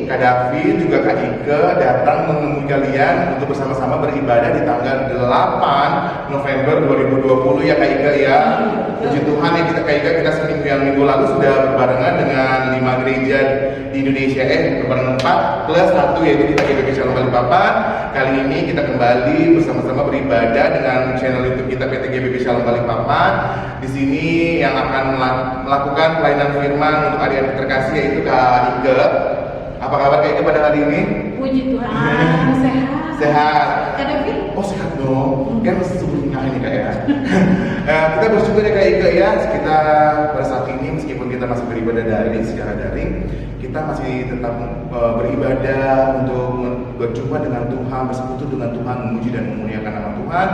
Kak Davi juga Kak Ike datang menemui kalian untuk bersama-sama beribadah di tanggal 8 November 2020 ya Kak Ike ya. Puji Tuhan ya Kak Ike, kita minggu lalu sudah berbarengan dengan 5 gereja di Indonesia, berbarengan 4 plus 1 yaitu kita GBB Shalom Balikpapan. Kali ini kita kembali bersama-sama beribadah dengan channel YouTube kita PT GBB Shalom Balikpapan. Di sini yang akan melakukan pelayanan firman untuk adik-adik terkasih yaitu Kak Ike. Apa kabar Kak Ike pada hari ini? Puji Tuhan, sehat. Sehat. Kak Davi? Oh sehat dong, kan masih sebelumnya ini Kak ya. Kita bersyukur ya Kak Ike ya, kita pada saat ini meskipun kita masih beribadah secara daring, kita masih tetap beribadah untuk berjumpa dengan Tuhan, bersekutu dengan Tuhan, memuji dan memuliakan nama Tuhan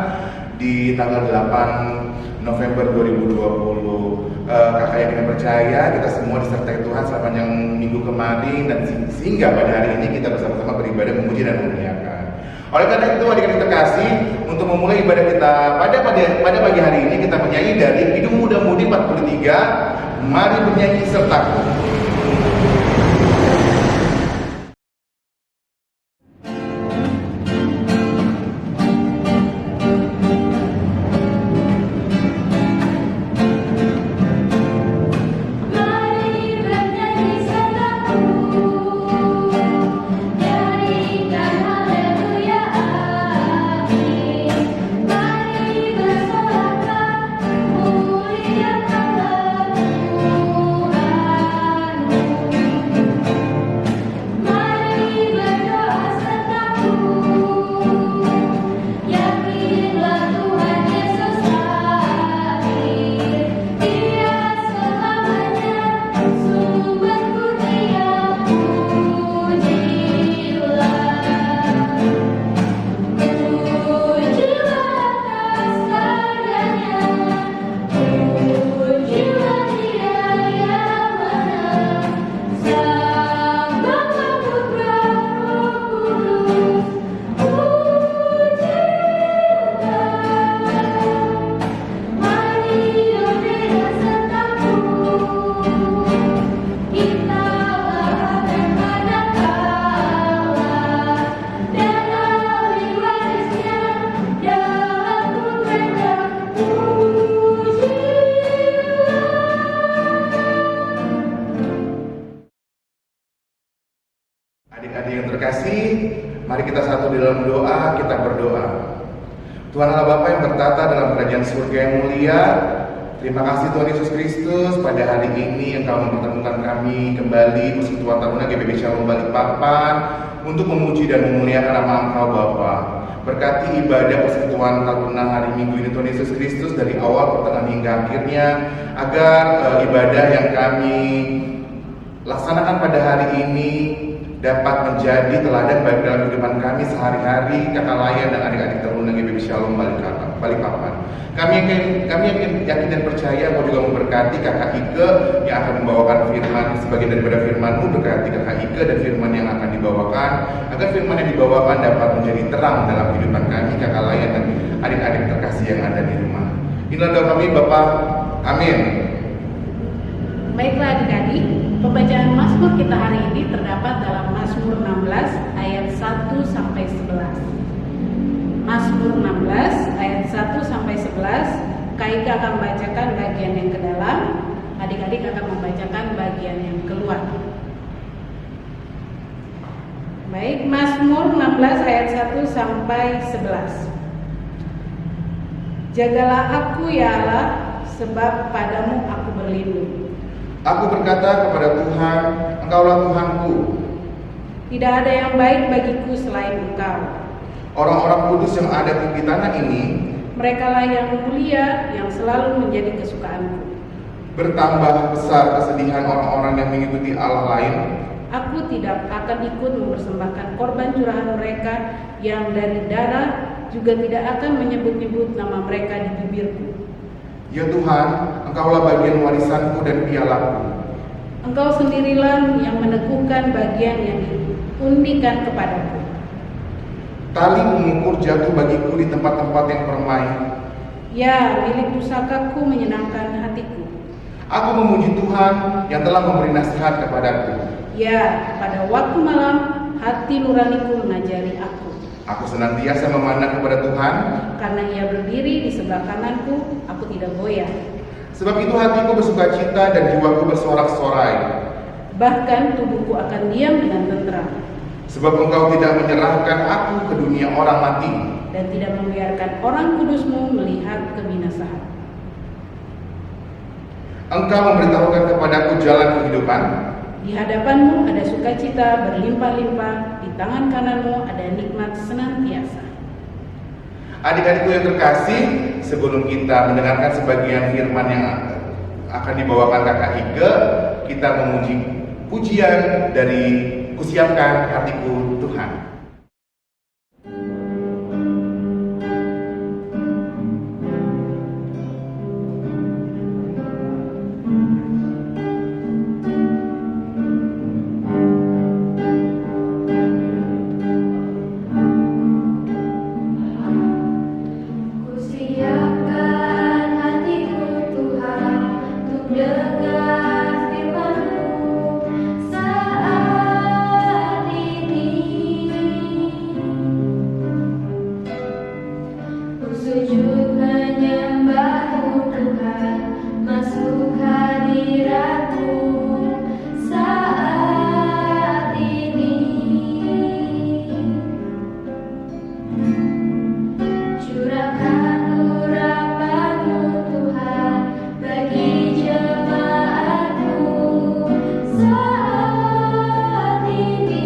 di tanggal 8 November 2020. Kakak yang kita percaya, kita semua disertai Tuhan sepanjang minggu kemarin dan sehingga pada hari ini kita bersama-sama beribadah, memuji dan memuliakan. Oleh karena itu adik-adik terkasih, untuk memulai ibadah kita pada pagi hari ini kita menyanyi dari Kidung Muda Mudi 43, mari bernyanyi sertaku. Adik-adik yang terkasih, mari kita satu di dalam doa, kita berdoa. Tuhan Allah Bapa yang bertata dalam kerajaan surga yang mulia, terima kasih Tuhan Yesus Kristus pada hari ini Engkau mempertemukan kami kembali Persekutuan Taruna GBB Shalom Balikpapan untuk memuji dan memuliakan nama Engkau Bapa. Berkati ibadah Persekutuan Taruna hari Minggu ini Tuhan Yesus Kristus dari awal, pertengahan hingga akhirnya, agar ibadah yang kami laksanakan pada hari ini dapat menjadi teladan baik dalam kehidupan kami sehari-hari, kakak layan dan adik-adik taruna GBB Shalom Balikpapan. Kami yakin dan percaya Engkau juga memberkati kakak Ike yang akan membawakan firman, sebagian daripada firman-Mu, berkati kakak Ike dan firman yang akan dibawakan, agar firman yang dibawakan dapat menjadi terang dalam kehidupan kami, kakak layan dan adik-adik terkasih yang ada di rumah. Inilah doa kami Bapak, amin. Baiklah adik-adik, pembacaan Mazmur kita hari ini terdapat dalam Mazmur 16 ayat 1 sampai 11. Mazmur 16 ayat 1 sampai 11, Kak Ike akan membacakan bagian yang ke dalam, adik-adik akan membacakan bagian yang keluar. Baik, Mazmur 16 ayat 1 sampai 11. Jagalah aku ya Allah, sebab padamu aku berlindung. Aku berkata kepada Tuhan, Engkaulah Tuhanku. Tidak ada yang baik bagiku selain Engkau. Orang-orang kudus yang ada di tanah ini, merekalah yang mulia, yang selalu menjadi kesukaanku. Bertambah besar kesedihan orang-orang yang mengikuti Allah lain. Aku tidak akan ikut mempersembahkan korban curahan mereka yang dari darah, juga tidak akan menyebut-nyebut nama mereka di bibirku. Ya Tuhan, Engkaulah bagian warisanku dan pialaku. Engkau sendirilah yang meneguhkan bagian yang diundikan kepadaku. Tali mengukur jatuh bagiku di tempat-tempat yang permai. Ya, milik pusakaku menyenangkan hatiku. Aku memuji Tuhan yang telah memberi nasihat kepadaku. Ya, pada waktu malam hati nuraniku mengajari aku. Aku senantiasa memandang kepada Tuhan, Karena ia berdiri di sebelah kananku, aku tidak goyah. sebab itu hatiku bersukacita dan jiwaku bersorak-sorai. Bahkan tubuhku akan diam dengan tentram, Sebab Engkau tidak menyerahkan aku ke dunia orang mati. dan tidak membiarkan orang kudusmu melihat kebinasaan. Engkau memberitahukan kepadaku jalan kehidupan. Di hadapanmu ada sukacita berlimpah-limpah, di tangan kananmu ada nikmat senantiasa. Adik-adikku yang terkasih, sebelum kita mendengarkan sebagian firman yang akan dibawakan Kakak Ike, kita memuji pujian dari Kusiapkan Hatiku Tuhan. Kusiapkan hatiku Tuhan untuk dengar firman-Mu saat ini. Ku sujud menyembah-Mu Tuhan, masuk hadirat-Mu saat ini. Curahkan urapan-Mu Tuhan bagi jemaat-Mu saat ini.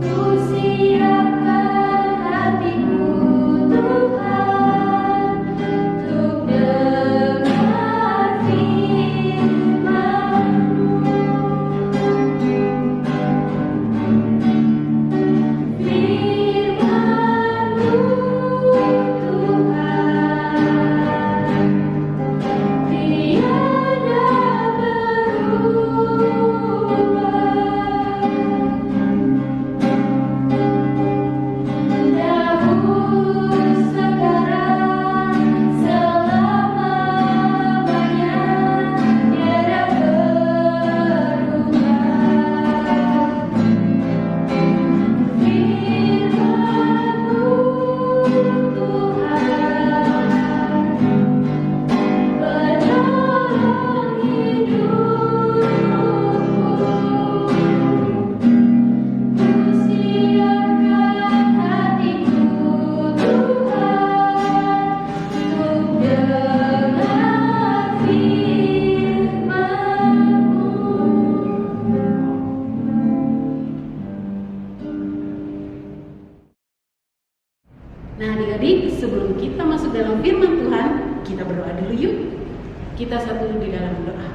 Ku siapkan hatiku Tuhan untuk dengar firman-Mu. Firman-Mu Tuhan, tiada berubah. Dahulu, sekarang, selama-lamanya, tiada berubah. Firman-Mu Tuhan, penolong hidupku. Ku siapkan hatiku Tuhan untuk dengar firman-Mu. Nah adik-adik, sebelum kita masuk dalam firman Tuhan, kita berdoa dulu yuk. Kita satu di dalam doa.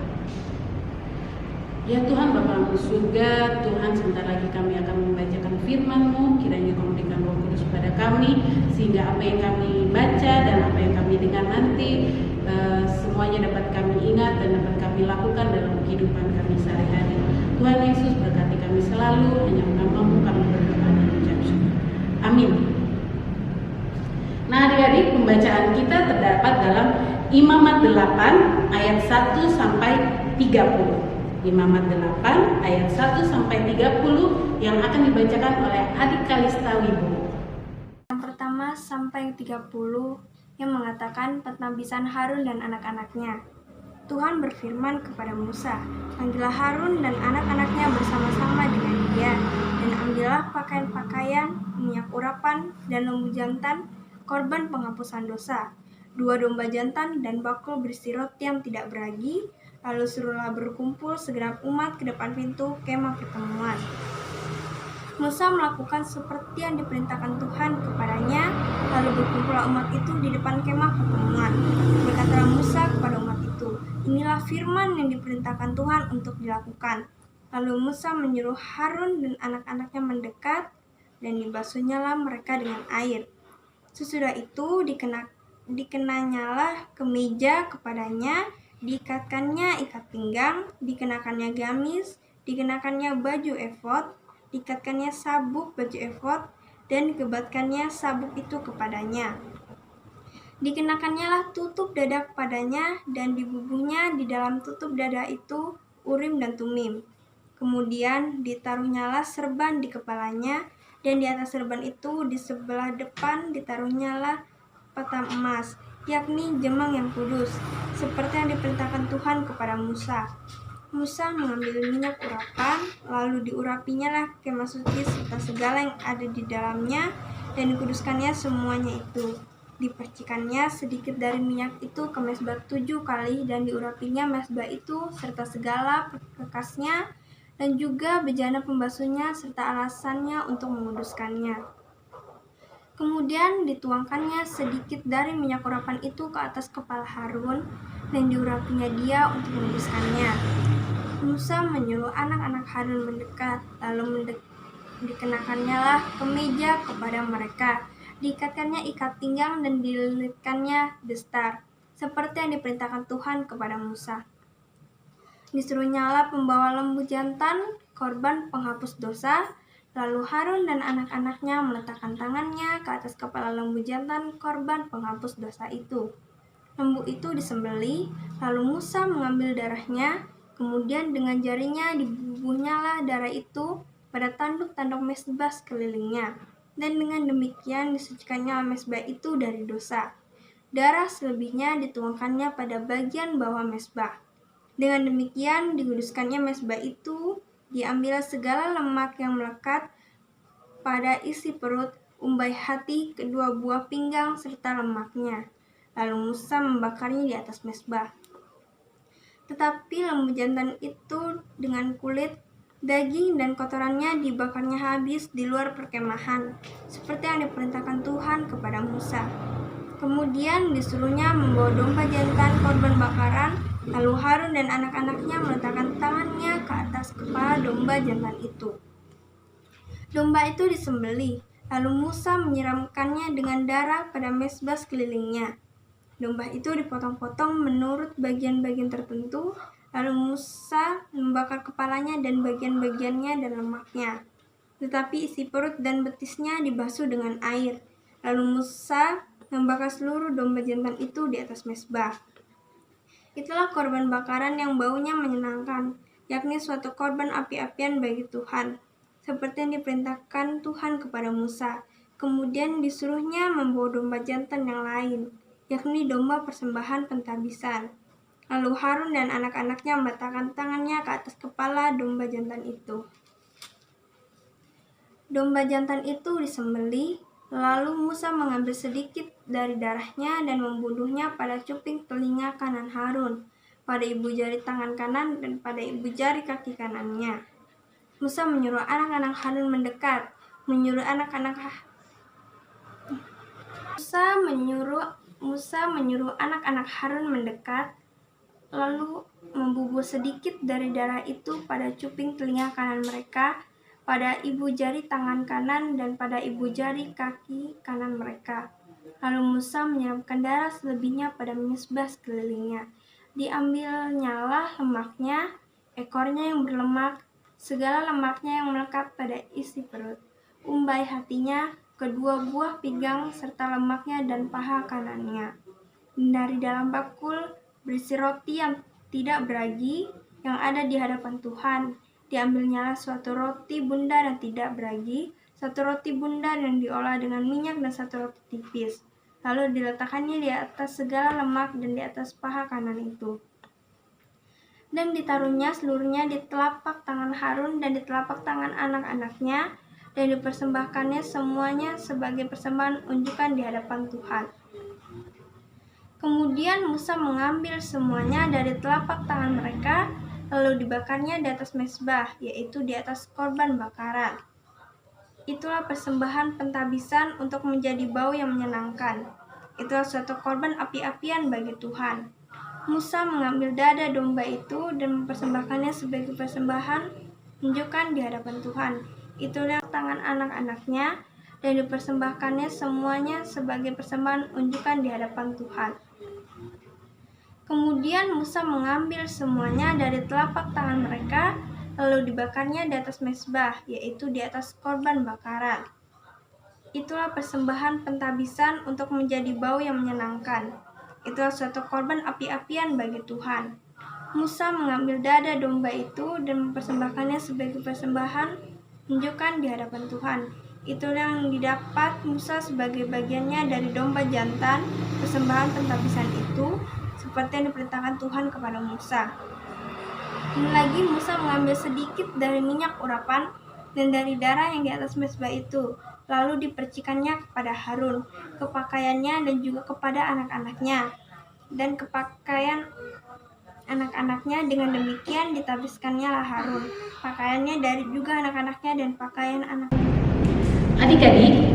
Ya Tuhan Bapa di surga, Tuhan sebentar lagi kami akan membacakan firman-Mu. Kiranya Kau berikan Roh Kudus pada kami, sehingga apa yang kami baca dan apa yang kami dengar nanti semuanya dapat kami ingat dan dapat kami lakukan dalam kehidupan kami sehari-hari. Tuhan Yesus berkati kami selalu, hanya menambahmu kami berdoa dan mengucap syukur. Amin. Nah adik-adik, pembacaan kita terdapat dalam Imamat 8 ayat 1 sampai 30. Imamat 8 ayat 1 sampai 30 yang akan dibacakan oleh Adik Kalista Wibowo. Yang pertama sampai 30 yang mengatakan pentambisan Harun dan anak-anaknya. Tuhan berfirman kepada Musa, "Panggillah Harun dan anak-anaknya bersama-sama dengan dia, dan ambillah pakaian-pakaian, minyak urapan, dan lembu jantan, korban penghapusan dosa, 2 domba jantan, dan bakul berisi roti yang tidak beragi. Lalu suruhlah berkumpul segenap umat ke depan pintu kemah pertemuan." Musa melakukan seperti yang diperintahkan Tuhan kepadanya, lalu berkumpullah umat itu di depan kemah pertemuan. Berkatalah Musa kepada umat itu, "Inilah firman yang diperintahkan Tuhan untuk dilakukan." Lalu Musa menyuruh Harun dan anak-anaknya mendekat, dan dibasuhnyalah mereka dengan air. Sesudah itu dikenanyalah kemeja kepadanya, diikatkannya ikat pinggang, dikenakannya gamis, dikenakannya baju efod, diikatkannya sabuk baju efod, dan dikebatkannya sabuk itu kepadanya. Dikenakannya lah tutup dada kepadanya, dan dibubuhnya di dalam tutup dada itu Urim dan Tumim. Kemudian ditaruhnyalah serban di kepalanya, dan di atas serban itu di sebelah depan ditaruhnyalah patam emas, yakni jemang yang kudus, seperti yang diperintahkan Tuhan kepada Musa. Musa mengambil minyak urapan, lalu diurapinya lah kemah suci serta segala yang ada di dalamnya, dan dikuduskannya semuanya itu. Dipercikannya sedikit dari minyak itu ke mezbah 7 kali, dan diurapinya mezbah itu serta segala perkakasnya, dan juga bejana pembasuhnya serta alasannya untuk menguduskannya. Kemudian dituangkannya sedikit dari minyak urapan itu ke atas kepala Harun, dan diurapinya dia untuk menguduskannya. Musa menyuruh anak-anak Harun mendekat, lalu dikenakannya lah kemeja kepada mereka, diikatkannya ikat pinggang dan dililitkannya destar, seperti yang diperintahkan Tuhan kepada Musa. Disuruhnya lah pembawa lembu jantan, korban penghapus dosa, lalu Harun dan anak-anaknya meletakkan tangannya ke atas kepala lembu jantan korban penghapus dosa itu. Lembu itu disembelih, lalu Musa mengambil darahnya, kemudian dengan jarinya dibubuhnyalah darah itu pada tanduk-tanduk mezbah sekelilingnya, dan dengan demikian disucikannya mezbah itu dari dosa. Darah selebihnya dituangkannya pada bagian bawah mezbah. Dengan demikian dikuduskannya mezbah itu, diambil segala lemak yang melekat pada isi perut, umbai hati, kedua buah pinggang serta lemaknya. Lalu Musa membakarnya di atas mezbah. Tetapi lembu jantan itu dengan kulit, daging, dan kotorannya dibakarnya habis di luar perkemahan, seperti yang diperintahkan Tuhan kepada Musa. Kemudian disuruhnya membawa domba jantan korban bakaran, lalu Harun dan anak-anaknya meletakkan tangannya ke atas kepala domba jantan itu. Domba itu disembelih, lalu Musa menyiramkannya dengan darah pada mezbah sekelilingnya. Domba itu dipotong-potong menurut bagian-bagian tertentu, lalu Musa membakar kepalanya dan bagian-bagiannya dan lemaknya. Tetapi isi perut dan betisnya dibasuh dengan air. Lalu Musa membakar seluruh domba jantan itu di atas mezbah. Itulah korban bakaran yang baunya menyenangkan, yakni suatu korban api-apian bagi Tuhan, seperti yang diperintahkan Tuhan kepada Musa. Kemudian disuruhnya membawa domba jantan yang lain, yakni domba persembahan pentabisan. Lalu Harun dan anak-anaknya meletakkan tangannya ke atas kepala domba jantan itu. Domba jantan itu disembelih, lalu Musa mengambil sedikit dari darahnya dan membunuhnya pada cuping telinga kanan Harun, pada ibu jari tangan kanan dan pada ibu jari kaki kanannya. Musa menyuruh anak-anak Harun mendekat, Musa menyuruh anak-anak Harun mendekat, lalu membubuh sedikit dari darah itu pada cuping telinga kanan mereka, pada ibu jari tangan kanan dan pada ibu jari kaki kanan mereka. Lalu Musa menyiramkan darah selebihnya pada mezbah sekelilingnya. Diambilnyalah lemaknya, ekornya yang berlemak, segala lemaknya yang melekat pada isi perut, umbai hatinya, kedua buah pinggang serta lemaknya dan paha kanannya. Dari dalam bakul berisi roti yang tidak beragi yang ada di hadapan Tuhan, diambilnyalah suatu roti bundar yang tidak beragi, satu roti bundar yang diolah dengan minyak dan satu roti tipis. Lalu diletakkannya di atas segala lemak dan di atas paha kanan itu. Dan ditaruhnya seluruhnya di telapak tangan Harun dan di telapak tangan anak-anaknya, dan dipersembahkannya semuanya sebagai persembahan unjukan di hadapan Tuhan. Kemudian Musa mengambil semuanya dari telapak tangan mereka, lalu dibakarnya di atas mezbah, yaitu di atas korban bakaran. Itulah persembahan pentabisan untuk menjadi bau yang menyenangkan. Itulah suatu korban api-apian bagi Tuhan. Musa mengambil dada domba itu dan mempersembahkannya sebagai persembahan unjukan di hadapan Tuhan. Itulah tangan anak-anaknya, dan dipersembahkannya semuanya sebagai persembahan unjukan di hadapan Tuhan. Kemudian Musa mengambil semuanya dari telapak tangan mereka, lalu dibakarnya di atas mezbah, yaitu di atas korban bakaran. Itulah persembahan pentabisan untuk menjadi bau yang menyenangkan. Itulah suatu korban api-apian bagi Tuhan. Musa mengambil dada domba itu dan mempersembahkannya sebagai persembahan tunjukkan di hadapan Tuhan. Itulah yang didapat Musa sebagai bagiannya dari domba jantan persembahan pentabisan itu, seperti yang diperintahkan Tuhan kepada Musa. Dan lagi Musa mengambil sedikit dari minyak urapan dan dari darah yang di atas mezbah itu, lalu dipercikannya kepada Harun, ke pakaiannya dan juga kepada anak-anaknya, dan ke pakaian anak-anaknya. Dengan demikian ditabiskannya lah Harun, pakaiannya dari juga anak-anaknya dan pakaian anak. Adik-adik,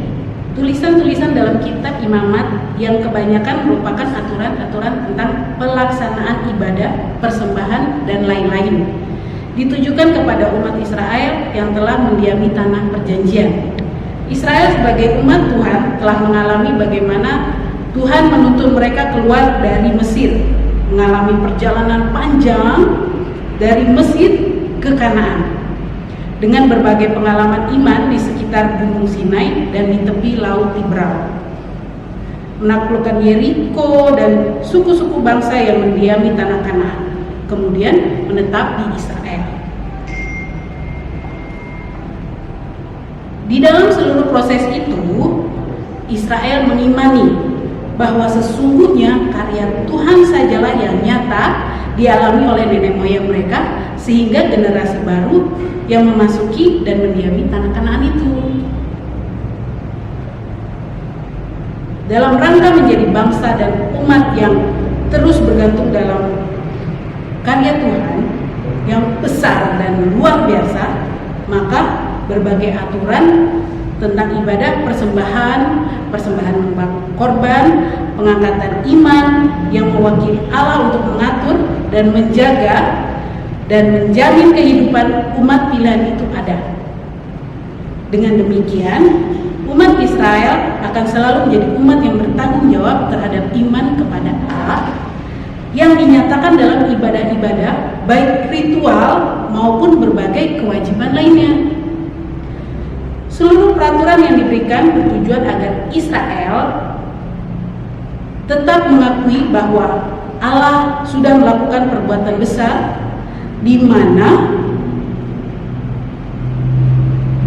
tulisan-tulisan dalam kitab imamat yang kebanyakan merupakan aturan-aturan tentang pelaksanaan ibadah, persembahan, dan lain-lain, ditujukan kepada umat Israel yang telah mendiami tanah perjanjian. Israel sebagai umat Tuhan telah mengalami bagaimana Tuhan menuntun mereka keluar dari Mesir, mengalami perjalanan panjang dari Mesir ke Kanaan, dengan berbagai pengalaman iman di sekitar Gunung Sinai dan di tepi Laut Tibrau, menaklukkan Yeriko dan suku-suku bangsa yang mendiami tanah Kanaan, kemudian menetap di Israel. Di dalam seluruh proses itu, Israel mengimani bahwa sesungguhnya karya Tuhan sajalah yang nyata dialami oleh nenek moyang mereka, sehingga generasi baru yang memasuki dan mendiami tanah Kanaan itu. Dalam rangka menjadi bangsa dan umat yang terus bergantung dalam karya Tuhan yang besar dan luar biasa, maka berbagai aturan tentang ibadah persembahan korban, pengangkatan iman yang mewakili Allah untuk mengatur dan menjaga dan menjamin kehidupan umat pilihan itu ada. Dengan demikian, umat Israel akan selalu menjadi umat yang bertanggung jawab terhadap iman kepada Allah yang dinyatakan dalam ibadah-ibadah, baik ritual maupun berbagai kewajiban lainnya. Seluruh peraturan yang diberikan bertujuan agar Israel tetap mengakui bahwa Allah sudah melakukan perbuatan besar, di mana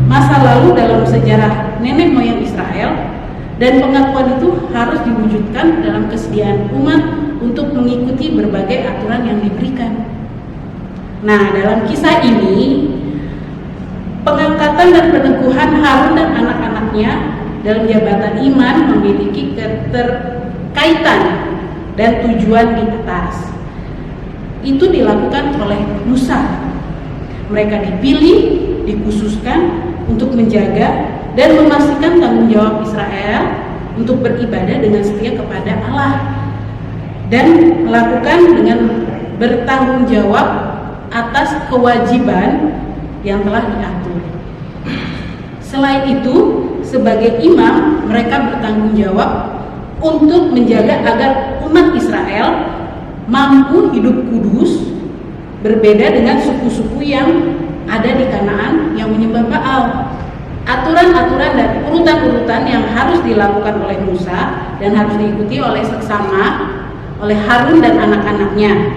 masa lalu dalam sejarah nenek moyang Israel, dan pengakuan itu harus diwujudkan dalam kesediaan umat untuk mengikuti berbagai aturan yang diberikan. Nah, dalam kisah ini, pengangkatan dan peneguhan Harun dan anak-anaknya dalam jabatan iman memiliki keterkaitan dan tujuan di atas. Itu dilakukan oleh Musa. Mereka dipilih, dikhususkan untuk menjaga dan memastikan tanggung jawab Israel untuk beribadah dengan setia kepada Allah dan melakukan dengan bertanggung jawab atas kewajiban yang telah diatur. Selain itu, sebagai imam, mereka bertanggung jawab untuk menjaga agar umat Israel mampu hidup kudus, berbeda dengan suku-suku yang ada di Kanaan yang menyembah Baal. Aturan-aturan dan urutan-urutan yang harus dilakukan oleh Musa dan harus diikuti oleh seksama oleh Harun dan anak-anaknya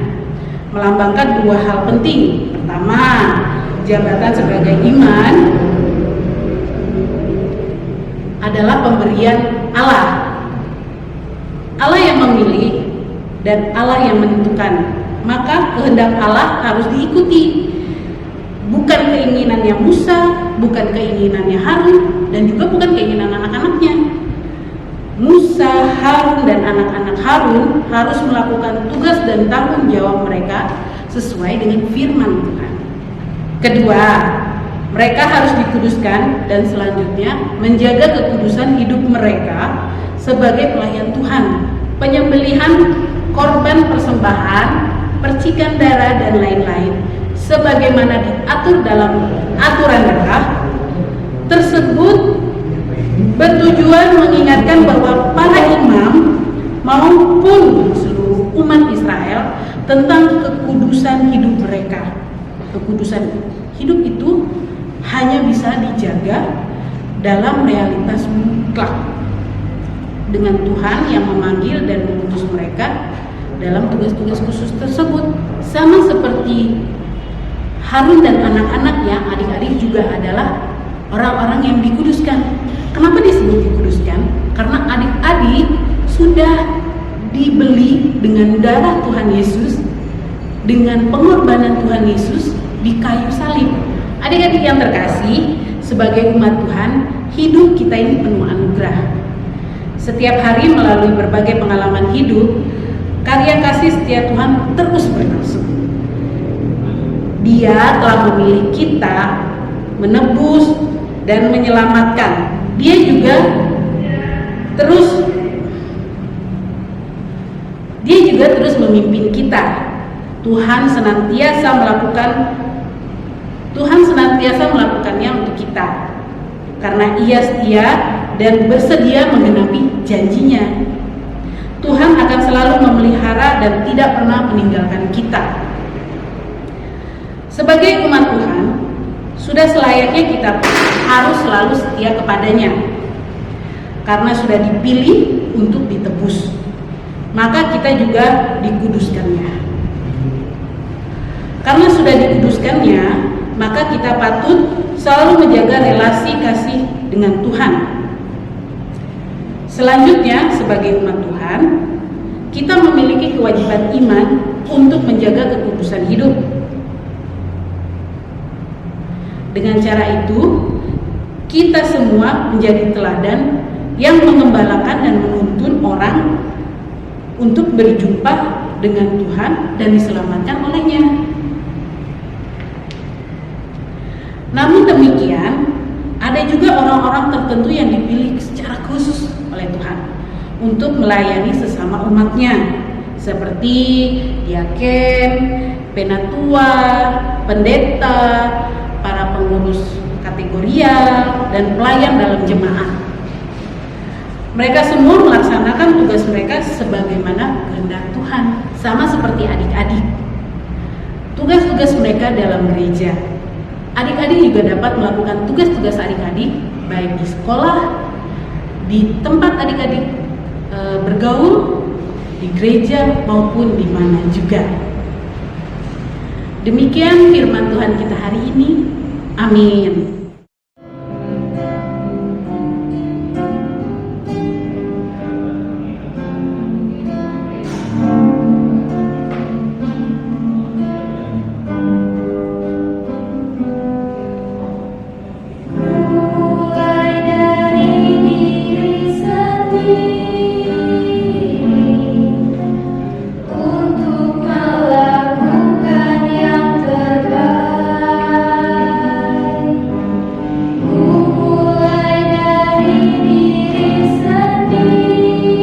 melambangkan dua hal penting. Pertama, jabatan sebagai iman adalah pemberian Allah. Allah yang memilih dan Allah yang menentukan, maka kehendak Allah harus diikuti, bukan keinginannya Musa, bukan keinginannya Harun, dan juga bukan keinginan anak-anaknya. Musa, Harun, dan anak-anak Harun harus melakukan tugas dan tanggung jawab mereka sesuai dengan firman Tuhan. Kedua, mereka harus dikuduskan dan selanjutnya menjaga kekudusan hidup mereka sebagai pelayan Tuhan. Penyembelihan korban persembahan, percikan darah, dan lain-lain sebagaimana diatur dalam aturan darah tersebut bertujuan mengingatkan bahwa para imam maupun seluruh umat Israel tentang kekudusan hidup mereka. Kekudusan hidup itu hanya bisa dijaga dalam realitas mutlak dengan Tuhan yang memanggil dan mengutus mereka dalam tugas-tugas khusus tersebut. Sama seperti Harun dan anak-anaknya, adik-adik juga adalah orang-orang yang dikuduskan. Kenapa disebut dikuduskan? Karena adik-adik sudah dibeli dengan darah Tuhan Yesus, dengan pengorbanan Tuhan Yesus di kayu salib. Adik-adik yang terkasih, sebagai umat Tuhan, hidup kita ini penuh anugerah. Setiap hari melalui berbagai pengalaman hidup, karya kasih setia Tuhan terus berlangsung. Dia telah memilih kita, menebus dan menyelamatkan. Dia juga terus memimpin kita. Tuhan senantiasa melakukannya untuk kita, karena Ia setia dan bersedia menggenapi janjinya. Tuhan akan selalu memelihara dan tidak pernah meninggalkan kita. Sebagai umat Tuhan, sudah selayaknya kita harus selalu setia kepadanya, karena sudah dipilih untuk ditebus. Maka kita juga dikuduskannya. Karena sudah dikuduskannya, maka kita patut selalu menjaga relasi kasih dengan Tuhan. Selanjutnya, sebagai umat Tuhan, kita memiliki kewajiban iman untuk menjaga kekudusan hidup. Dengan cara itu, kita semua menjadi teladan yang mengembalakan dan menuntun orang untuk berjumpa dengan Tuhan dan diselamatkan olehnya. Namun demikian, ada juga orang-orang tertentu yang dipilih secara khusus oleh Tuhan untuk melayani sesama umatnya, seperti diaken, penatua, pendeta, para pengurus kategorial, dan pelayan dalam jemaat. Mereka semua melaksanakan tugas mereka sebagaimana kehendak Tuhan, sama seperti adik-adik. Tugas-tugas mereka dalam gereja. Adik-adik juga dapat melakukan tugas-tugas adik-adik, baik di sekolah, di tempat adik-adik bergaul, di gereja, maupun di mana juga. Demikian firman Tuhan kita hari ini. Amin. Mulai dari diri sendiri untuk melakukan yang terbaik. Mulai dari diri sendiri,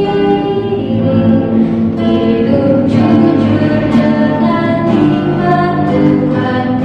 hidup jujur dengan iman Tuhanku.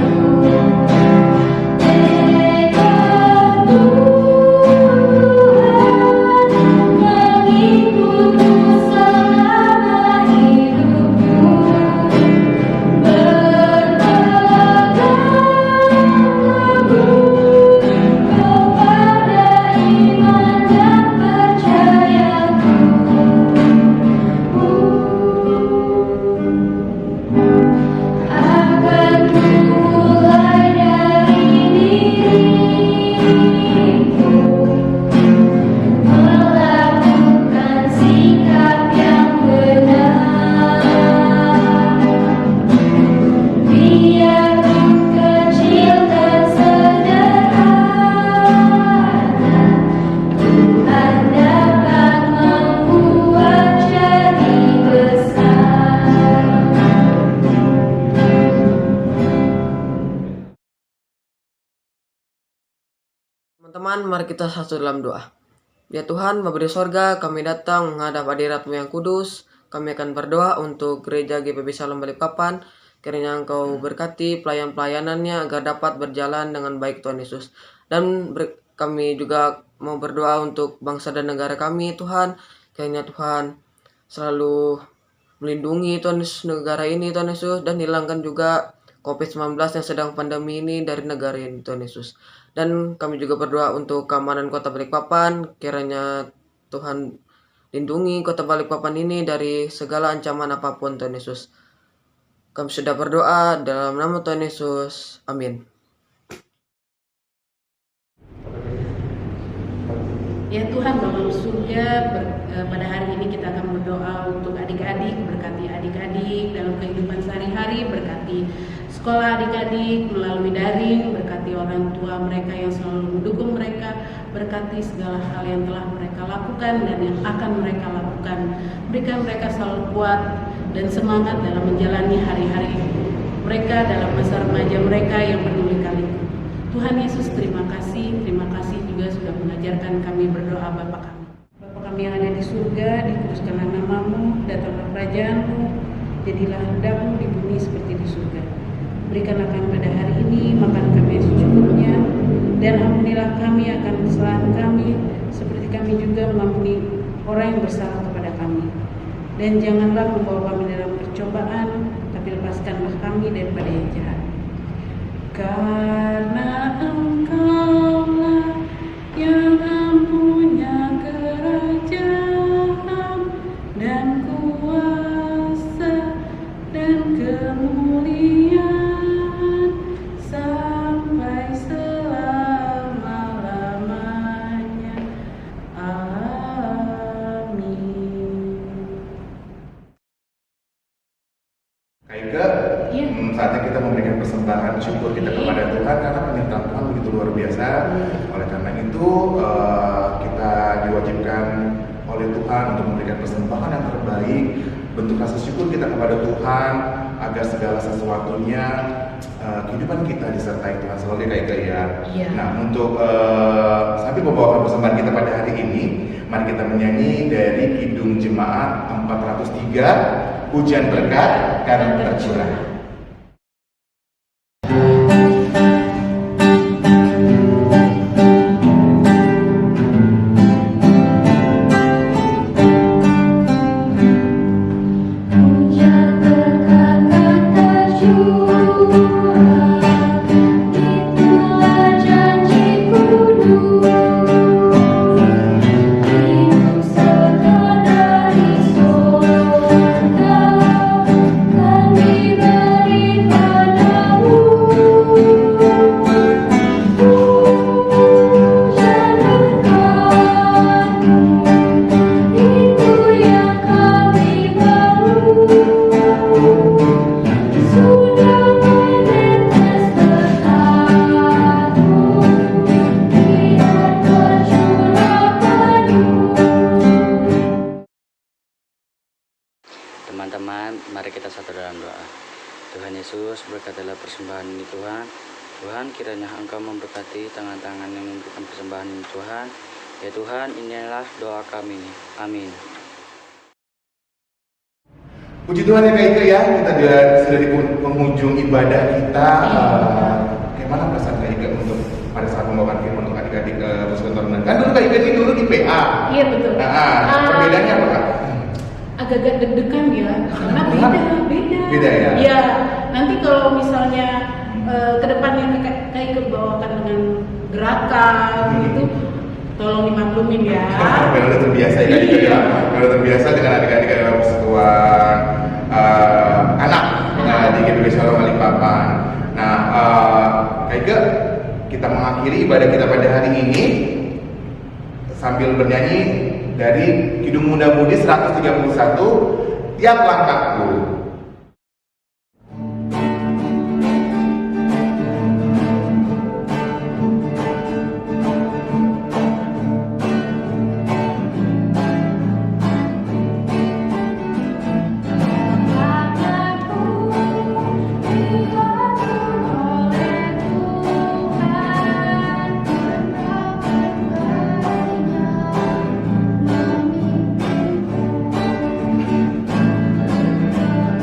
Melakukan sikap yang benar, biarpun kecil dan sederhana, Tuhan dapat membuat jadi besar. Teman-teman, mari kita satu dalam doa. Ya Tuhan, Bapa di sorga, kami datang menghadap hadirat-Mu yang kudus. Kami akan berdoa untuk gereja GPB Shalom Balikpapan. Kiranya Engkau berkati pelayan-pelayanannya agar dapat berjalan dengan baik Tuhan Yesus. Dan kami juga mau berdoa untuk bangsa dan negara kami Tuhan. Kiranya Tuhan selalu melindungi Tuhan Yesus negara ini Tuhan Yesus, dan hilangkan juga COVID-19 yang sedang pandemi ini dari negara ini Tuhan Yesus. Dan kami juga berdoa untuk keamanan kota Balikpapan, kiranya Tuhan Lindungi kota Balikpapan ini dari segala ancaman apapun Tuhan Yesus. Kami sudah berdoa dalam nama Tuhan Yesus. Amin. Ya Tuhan Bapa surga, pada hari ini kita akan berdoa untuk adik-adik, berkati adik-adik dalam kehidupan sehari-hari, berkati sekolah adik-adik melalui daring, berkati orang tua mereka yang selalu mendukung mereka, berkati segala hal yang telah mereka lakukan dan yang akan mereka lakukan. Berikan mereka selalu kuat dan semangat dalam menjalani hari-hari mereka dalam masa remaja mereka yang penuh lika-liku. Tuhan Yesus, terima kasih juga sudah mengajarkan kami berdoa Bapa kami. Bapa kami yang ada di surga, dikuduskanlah namamu, datanglah kerajaanmu, jadilah kehendakmu di bumi seperti di surga. Berikanlah kami pada hari ini makan kami yang secukupnya, dan ampunilah kami akan kesalahan kami, seperti kami juga mengampuni orang yang bersalah kepada kami. Dan janganlah membawa kami dalam percobaan, tapi lepaskanlah kami daripada yang jahat. Karena Engkaulah yang mempunyai kerajaan dan kuasa dan kemuliaan sampai selama-lamanya. Amin. Kak Ika, saatnya kita memberikan persembahan syukur kita kepada Tuhan karena permintaan Tuhan begitu luar biasa. Oleh karena itu kita diwajibkan oleh Tuhan untuk memberikan persembahan yang terbaik, bentuk rasa syukur kita kepada Tuhan agar segala sesuatunya kehidupan kita disertai Tuhan selalu Kak Ika ya. Iya. Nah untuk sambil membawakan persembahan kita pada hari ini, mari kita menyanyi dari Kidung Jemaat 403, Hujan Berkat dan Tercurah. Hujan berkat tercurah, itulah janji kudus. Hidup segar dari surga kan diberi padamu. Hujan berkat-Mu, itu yang kami perlu. Sudah menetes berkat-Mu, biar tercurah penuh. Teman-teman, mari kita satu dalam doa. Tuhan Yesus, berkatilah persembahan ini Tuhan. Tuhan, kiranya Engkau memberkati tangan-tangan yang memberikan persembahan ini Tuhan. Ya Tuhan, inilah doa kami. Amin. Puji Tuhan ya Kak Ika ya, kita sudah di penghujung ibadah kita. Bagaimana perasaan Kak Ika untuk pada saat membawakan firman untuk adik-adik Muslim Tarunan? Kan dulu Kak Ika ini dulu di PA. Iya betul. Perbedaannya apa Kak? Agak-agak deg-degan ya, karena beda. Beda ya? Iya, nanti kalau misalnya kedepannya kayak kebawakan dengan gerakan gitu, tolong dimaklumin ya. Kalau udah terbiasa ya Kak Ika ya, kalau udah terbiasa dengan adik-adik dalam persekutuan anak di GPB Shalom Balikpapan. Nah, Kak Ika, kita mengakhiri ibadah kita pada hari ini sambil bernyanyi dari Kidung Muda Mudi 131, Tiap Langkahku. Tuhan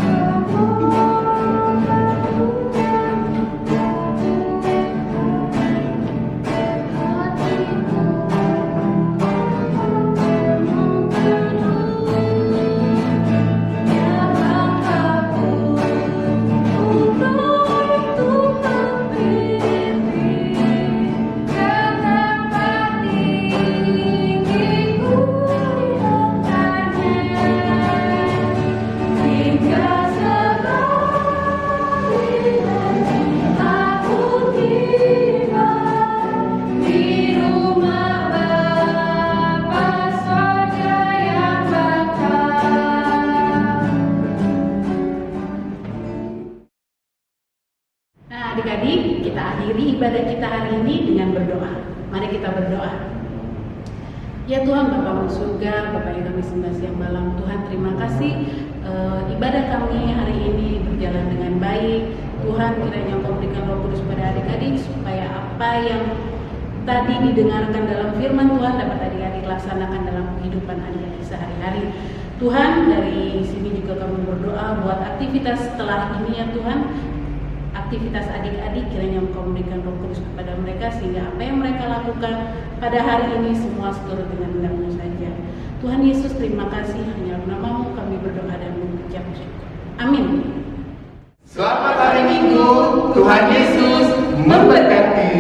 Mari kita berdoa. Ya Tuhan, Bapa di surga, Bapa yang kami sembah siang malam, Tuhan terima kasih ibadah kami hari ini berjalan dengan baik. Tuhan, kiranya Engkau berikan Roh Kudus pada adik-adik supaya apa yang tadi didengarkan dalam firman Tuhan dapat adik-adik laksanakan dalam kehidupan adik-adik sehari-hari. Tuhan, dari sini juga kami berdoa buat aktivitas setelah ini ya Tuhan, aktivitas adik-adik kiranya Engkau memberikan Roh Kudus kepada mereka sehingga apa yang mereka lakukan pada hari ini semua seturut dengan kehendak-Mu saja. Tuhan Yesus, terima kasih, hanya nama-Mu kami berdoa dan mengucap syukur. Amin. Selamat hari Minggu, Tuhan Yesus memberkati.